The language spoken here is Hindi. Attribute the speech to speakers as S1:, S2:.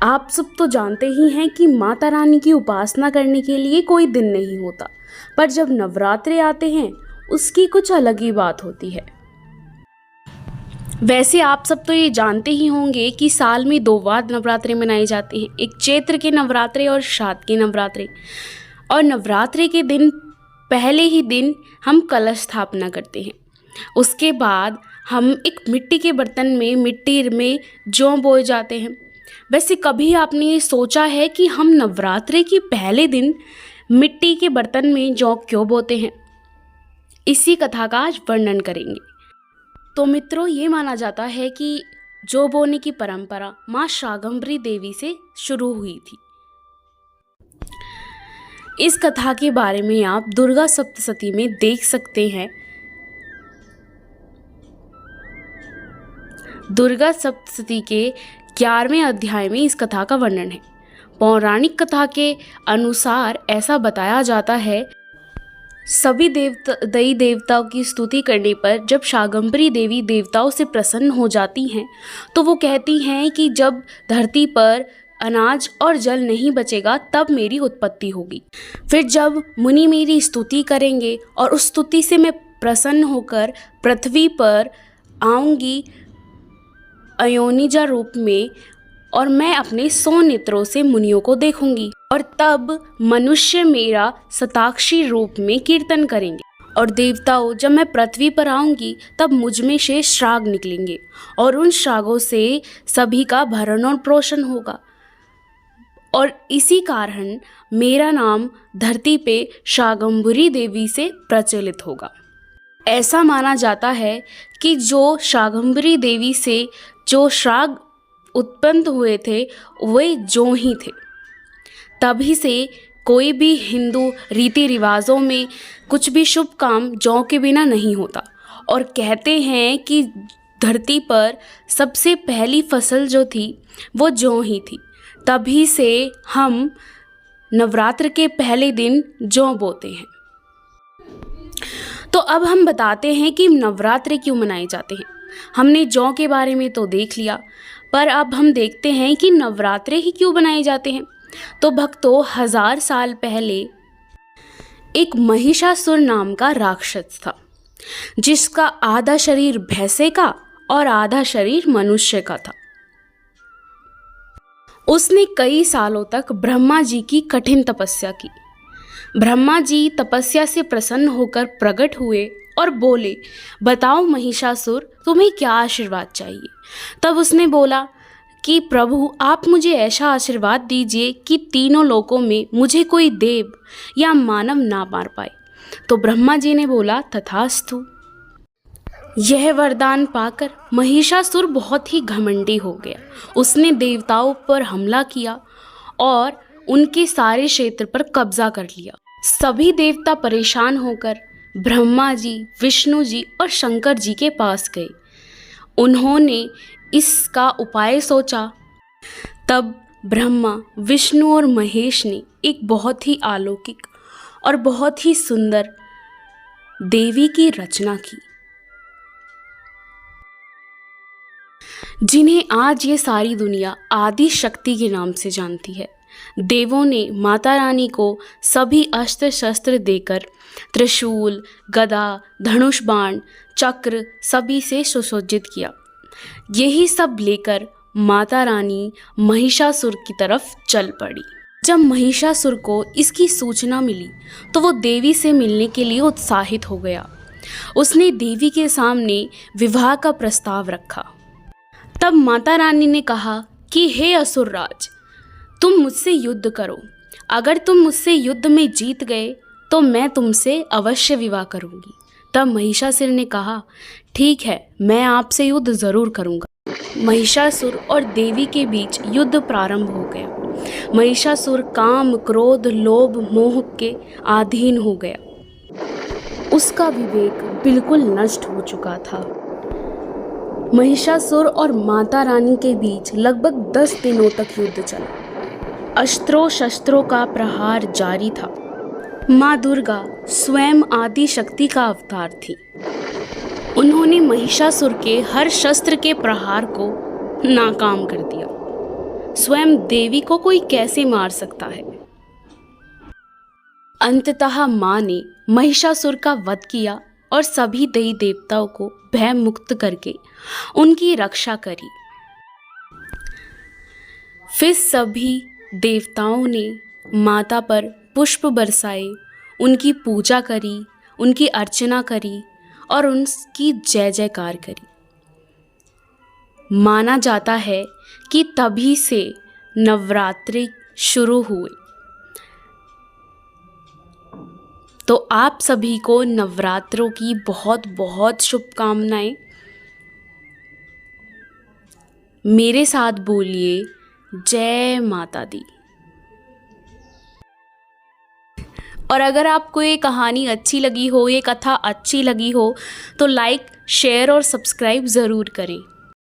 S1: आप सब तो जानते ही हैं कि माता रानी की उपासना करने के लिए कोई दिन नहीं होता, पर जब नवरात्रे आते हैं उसकी कुछ अलग ही बात होती है। वैसे आप सब तो ये जानते ही होंगे कि साल में 2 बार नवरात्रे मनाए जाते हैं, एक चैत्र के नवरात्रे और शाद के नवरात्रे। और नवरात्रे के दिन पहले ही दिन हम कलश स्थापना करते हैं। उसके बाद हम एक मिट्टी के बर्तन में मिट्टी में जौ बोए जाते हैं। वैसे कभी आपने ये सोचा है कि हम नवरात्रे के पहले दिन मिट्टी के बर्तन में जौ क्यों बोते हैं? इसी कथा का आज वर्णन करेंगे। तो मित्रों, ये माना जाता है कि जौ बोने की परंपरा माँ शाकंभरी देवी से शुरू हुई थी। इस कथा के बारे में आप दुर्गा सप्तशती में देख सकते हैं। दुर्गा सप्तशती के 11वें अध्याय में इस कथा का वर्णन है। पौराणिक कथा के अनुसार ऐसा बताया जाता है, सभी देवी देवताओं की स्तुति करने पर जब शाकंभरी देवी देवताओं से प्रसन्न हो जाती हैं तो वो कहती हैं कि जब धरती पर अनाज और जल नहीं बचेगा तब मेरी उत्पत्ति होगी। फिर जब मुनि मेरी स्तुति करेंगे और उस स्तुति से मैं प्रसन्न होकर पृथ्वी पर आऊँगी अयोनिजा रूप में, और मैं अपने 100 नेत्रों से मुनियों को देखूंगी, और तब मनुष्य मेरा शताक्षी रूप में कीर्तन करेंगे। और देवताओं, जब मैं पृथ्वी पर आऊंगी तब मुझ में से श्राग निकलेंगे और उन श्रागों से सभी का भरण और पोषण होगा, और इसी कारण मेरा नाम धरती पे शाकंभरी देवी से प्रचलित होगा। ऐसा माना जाता है कि जो शाकंभरी देवी से जो श्राग उत्पन्न हुए थे वे जौ ही थे। तभी से कोई भी हिंदू रीति रिवाजों में कुछ भी शुभ काम जौ के बिना नहीं होता, और कहते हैं कि धरती पर सबसे पहली फसल जो थी वो जौ ही थी। तभी से हम नवरात्र के पहले दिन जौ बोते हैं। तो अब हम बताते हैं कि नवरात्रे क्यों मनाए जाते हैं। हमने जौ के बारे में तो देख लिया, पर अब हम देखते हैं कि नवरात्रे ही क्यों बनाए जाते हैं। तो भक्तों, 1000 साल पहले एक महिषासुर नाम का राक्षस था, जिसका आधा शरीर भैंसे का और आधा शरीर मनुष्य का था। उसने कई सालों तक ब्रह्मा जी की कठिन तपस्या की। ब्रह्मा जी तपस्या से प्रसन्न होकर प्रकट हुए और बोले, बताओ महिषासुर, तुम्हें क्या आशीर्वाद चाहिए? तब उसने बोला कि प्रभु, आप मुझे ऐसा आशीर्वाद दीजिए कि तीनों लोकों में मुझे कोई देव या मानव ना मार पाए। तो ब्रह्मा जी ने बोला, तथास्तु। यह वरदान पाकर महिषासुर बहुत ही घमंडी हो गया। उसने देवताओं पर हमला किया और उनके सारे क्षेत्र पर कब्जा कर लिया। सभी देवता परेशान होकर ब्रह्मा जी, विष्णु जी और शंकर जी के पास गए। उन्होंने इसका उपाय सोचा। तब ब्रह्मा, विष्णु और महेश ने एक बहुत ही अलौकिक और बहुत ही सुंदर देवी की रचना की, जिन्हें आज ये सारी दुनिया आदि शक्ति के नाम से जानती है। देवों ने माता रानी को सभी अस्त्र शस्त्र देकर त्रिशूल, गदा, धनुष बाण, चक्र सभी से सुसज्जित किया। यही सब लेकर माता रानी महिषासुर की तरफ चल पड़ी। जब महिषासुर को इसकी सूचना मिली तो वो देवी से मिलने के लिए उत्साहित हो गया। उसने देवी के सामने विवाह का प्रस्ताव रखा। तब माता रानी ने कहा कि हे असुरराज, तुम मुझसे युद्ध करो। अगर तुम मुझसे युद्ध में जीत गए तो मैं तुमसे अवश्य विवाह करूंगी। तब महिषासुर ने कहा, ठीक है, मैं आपसे युद्ध जरूर करूंगा। महिषासुर और देवी के बीच युद्ध प्रारंभ हो गया। महिषासुर काम, क्रोध, लोभ, मोह के अधीन हो गया। उसका विवेक बिल्कुल नष्ट हो चुका था। महिषासुर और माता रानी के बीच लगभग 10 दिनों तक युद्ध चला। अस्त्रों शस्त्रों का प्रहार जारी था। माँ दुर्गा स्वयं आदि शक्ति का अवतार थी। उन्होंने महिषासुर के हर शस्त्र के प्रहार को नाकाम कर दिया। स्वयं देवी को कोई कैसे मार सकता है। अंततः माँ ने महिषासुर का वध किया और सभी देवी देवताओं को भय मुक्त करके उनकी रक्षा करी। फिर सभी देवताओं ने माता पर पुष्प बरसाए, उनकी पूजा करी, उनकी अर्चना करी और उनकी जय जयकार करी। माना जाता है कि तभी से नवरात्रि शुरू हुए। तो आप सभी को नवरात्रों की बहुत बहुत शुभकामनाएं। मेरे साथ बोलिए जय माता दी। और अगर आपको ये कहानी अच्छी लगी हो, ये कथा अच्छी लगी हो, तो लाइक, शेयर और सब्सक्राइब ज़रूर करें।